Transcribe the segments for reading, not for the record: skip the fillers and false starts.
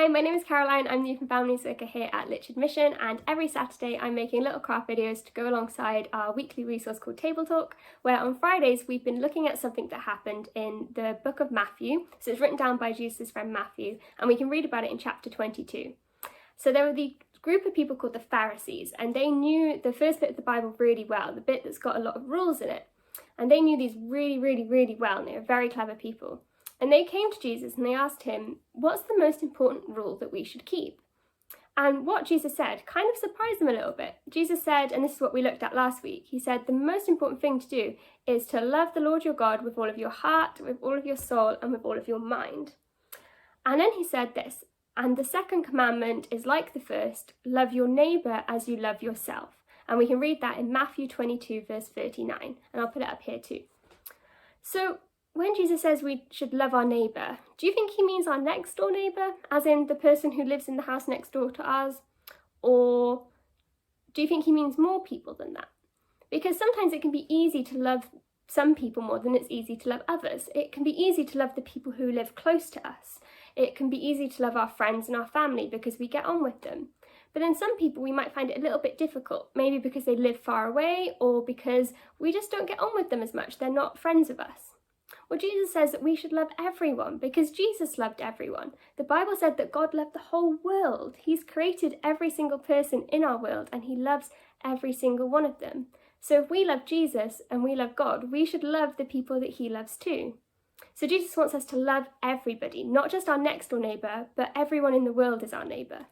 Hi, my name is Caroline. I'm the Youth and Families Worker here at Litchard Mission, and every Saturday I'm making little craft videos to go alongside our weekly resource called Table Talk, where on Fridays we've been looking at something that happened in the book of Matthew. So it's written down by Jesus' friend Matthew, and we can read about it in chapter 22. So there were the group of people called the Pharisees, and they knew the first bit of the Bible really well, the bit that's got a lot of rules in it. And they knew these really well, and they were very clever people. And they came to Jesus and they asked him, what's the most important rule that we should keep? And what Jesus said kind of surprised them a little bit. Jesus said, and this is what we looked at last week, he said the most important thing to do is to love the Lord your God with all of your heart, with all of your soul, and with all of your mind. And then he said this, and the second commandment is like the first, love your neighbour as you love yourself. And we can read that in Matthew 22 verse 39, and I'll put it up here too. So when Jesus says we should love our neighbour, do you think he means our next door neighbour, as in the person who lives in the house next door to ours? Or do you think he means more people than that? Because sometimes it can be easy to love some people more than it's easy to love others. It can be easy to love the people who live close to us. It can be easy to love our friends and our family because we get on with them. But then some people we might find it a little bit difficult, maybe because they live far away or because we just don't get on with them as much. They're not friends of us. Well, Jesus says that we should love everyone because Jesus loved everyone. The Bible said that God loved the whole world. He's created every single person in our world and he loves every single one of them. So if we love Jesus and we love God, we should love the people that he loves too. So Jesus wants us to love everybody, not just our next door neighbour, but everyone in the world is our neighbour.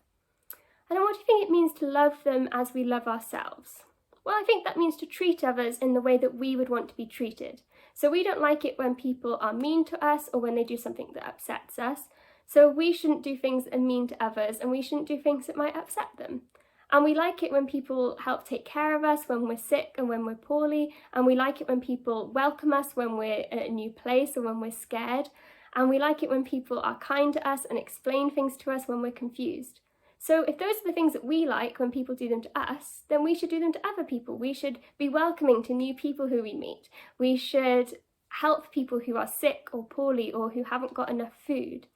And then what do you think it means to love them as we love ourselves? Well, I think that means to treat others in the way that we would want to be treated. So we don't like it when people are mean to us or when they do something that upsets us. So we shouldn't do things that are mean to others and we shouldn't do things that might upset them. And we like it when people help take care of us when we're sick and when we're poorly. And we like it when people welcome us when we're at a new place or when we're scared. And we like it when people are kind to us and explain things to us when we're confused. So if those are the things that we like when people do them to us, then we should do them to other people. We should be welcoming to new people who we meet. We should help people who are sick or poorly or who haven't got enough food.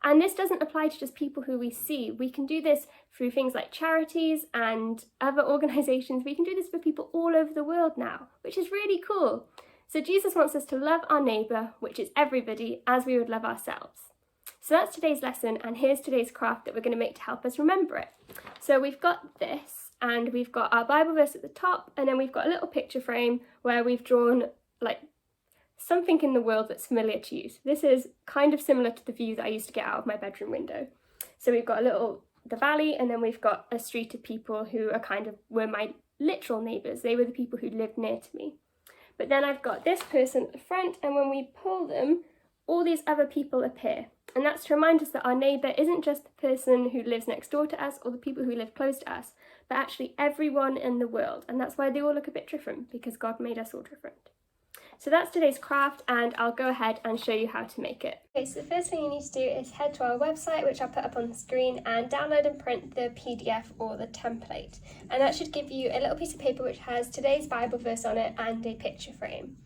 And this doesn't apply to just people who we see. We can do this through things like charities and other organisations. We can do this for people all over the world now, which is really cool. So Jesus wants us to love our neighbour, which is everybody, as we would love ourselves. So that's today's lesson, and here's today's craft that we're going to make to help us remember it. So we've got this, and we've got our Bible verse at the top, and then we've got a little picture frame where we've drawn like something in the world that's familiar to you. So this is kind of similar to the view that I used to get out of my bedroom window. So we've got the valley, and then we've got a street of people who were my literal neighbours. They were the people who lived near to me. But then I've got this person at the front, and when we pull them, all these other people appear. And that's to remind us that our neighbour isn't just the person who lives next door to us or the people who live close to us, but actually everyone in the world. And that's why they all look a bit different, because God made us all different. So that's today's craft, and I'll go ahead and show you how to make it. Okay, so the first thing you need to do is head to our website, which I'll put up on the screen, and download and print the PDF or the template. And that should give you a little piece of paper which has today's Bible verse on it and a picture frame.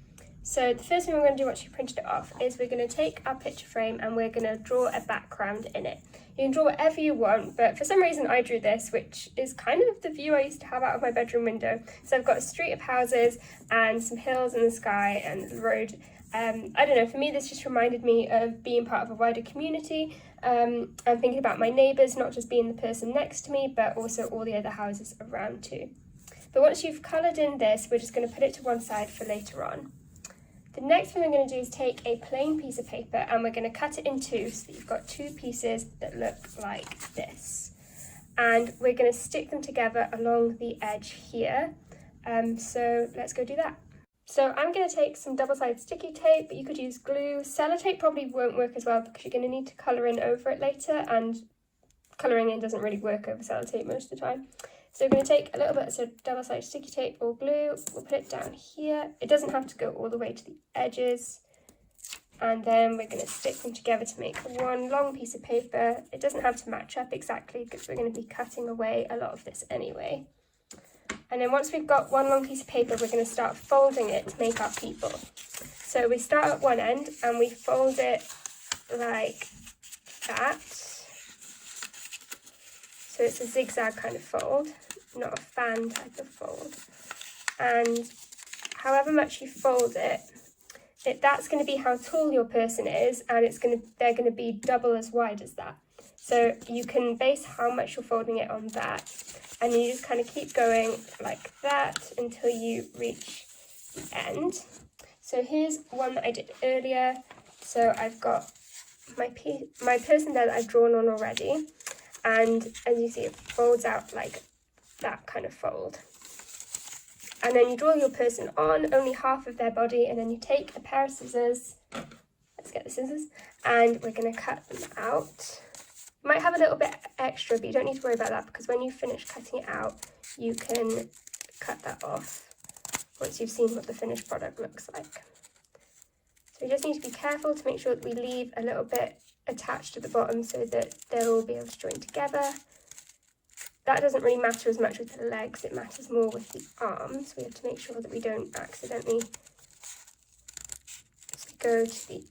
So the first thing we're going to do once you've printed it off is we're going to take our picture frame and we're going to draw a background in it. You can draw whatever you want, but for some reason I drew this, which is kind of the view I used to have out of my bedroom window. So I've got a street of houses and some hills in the sky and the road. I don't know, for me this just reminded me of being part of a wider community. I'm thinking about my neighbours, not just being the person next to me, but also all the other houses around too. But once you've coloured in this, we're just going to put it to one side for later on. The next thing we're going to do is take a plain piece of paper and we're going to cut it in two so that you've got two pieces that look like this. And we're going to stick them together along the edge here. So let's go do that. So I'm going to take some double-sided sticky tape, but you could use glue. Sellotape probably won't work as well because you're going to need to colour in over it later, and colouring in doesn't really work over sellotape most of the time. So we're going to take a little bit of double-sided sticky tape or glue, we'll put it down here. It doesn't have to go all the way to the edges. And then we're going to stick them together to make one long piece of paper. It doesn't have to match up exactly because we're going to be cutting away a lot of this anyway. And then once we've got one long piece of paper, we're going to start folding it to make our people. So we start at one end and we fold it like that. So it's a zigzag kind of fold, not a fan type of fold. And however much you fold it, that's going to be how tall your person is, and they're going to be double as wide as that. So you can base how much you're folding it on that, and you just kind of keep going like that until you reach the end. So here's one that I did earlier. So I've got my person there that I've drawn on already, and as you see, it folds out like that kind of fold. And then you draw your person on, only half of their body, and then you take a pair of scissors, let's get the scissors, and we're going to cut them out. You might have a little bit extra, but you don't need to worry about that, because when you finish cutting it out, you can cut that off once you've seen what the finished product looks like. So we just need to be careful to make sure that we leave a little bit attached at the bottom so that they'll all be able to join together. That doesn't really matter as much with the legs, it matters more with the arms. We have to make sure that we don't accidentally go to the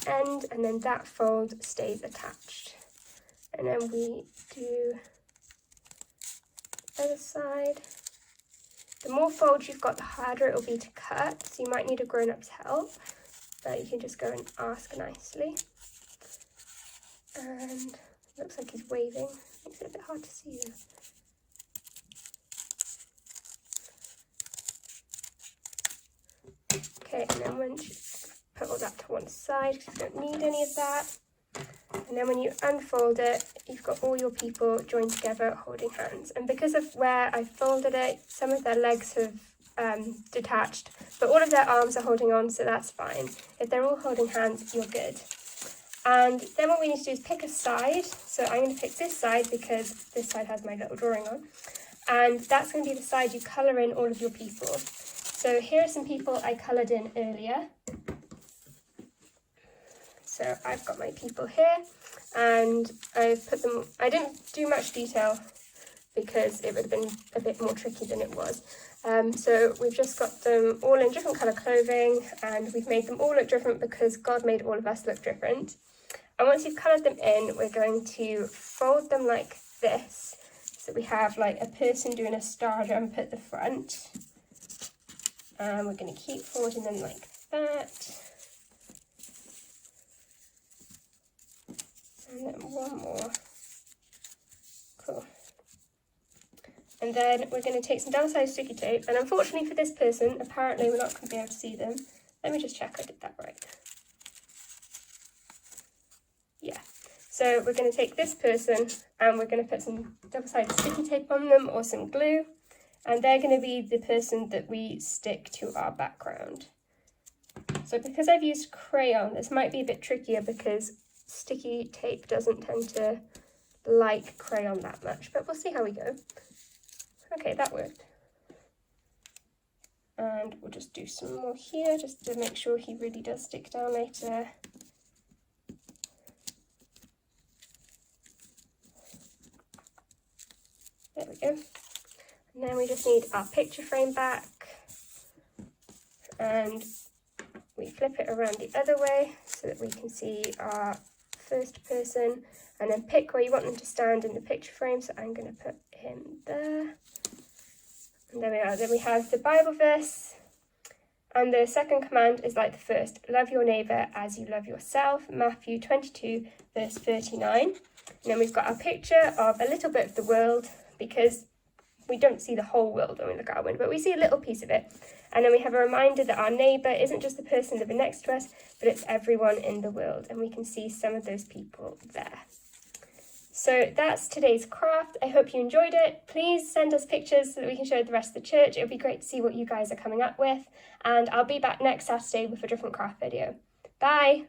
end, and then that fold stays attached. And then we do the other side. The more folds you've got, the harder it will be to cut, so you might need a grown-up's help, but you can just go and ask nicely. And looks like he's waving, makes it a bit hard to see you. Okay, and then once you put all that to one side, because you don't need any of that. And then when you unfold it, you've got all your people joined together holding hands. And because of where I folded it, some of their legs have detached, but all of their arms are holding on, so that's fine. If they're all holding hands, you're good. And then what we need to do is pick a side. So I'm going to pick this side because this side has my little drawing on. And that's going to be the side you colour in all of your people. So here are some people I coloured in earlier. So I've got my people here, and I've put them, I didn't do much detail because it would have been a bit more tricky than it was. So we've just got them all in different colour clothing, and we've made them all look different because God made all of us look different. And once you've coloured them in, we're going to fold them like this. So we have like a person doing a star jump at the front. And we're going to keep folding them like that. And then one more. Cool. And then we're going to take some double-sided sticky tape. And unfortunately for this person, apparently we're not going to be able to see them. Let me just check I did that right. Yeah. So we're going to take this person and we're going to put some double-sided sticky tape on them or some glue. And they're going to be the person that we stick to our background. So because I've used crayon, this might be a bit trickier because sticky tape doesn't tend to like crayon that much, but we'll see how we go. Okay, that worked. And we'll just do some more here just to make sure he really does stick down later. There we go. And then we just need our picture frame back, and we flip it around the other way so that we can see our first person, and then pick where you want them to stand in the picture frame. So I'm going to put him there. And there we are. Then we have the Bible verse, and the second command is like the first. Love your neighbour as you love yourself. Matthew 22 verse 39. And then we've got our picture of a little bit of the world, because we don't see the whole world when we look out our window, but we see a little piece of it. And then we have a reminder that our neighbour isn't just the person living next to us, but it's everyone in the world. And we can see some of those people there. So that's today's craft. I hope you enjoyed it. Please send us pictures so that we can show the rest of the church. It would be great to see what you guys are coming up with. And I'll be back next Saturday with a different craft video. Bye!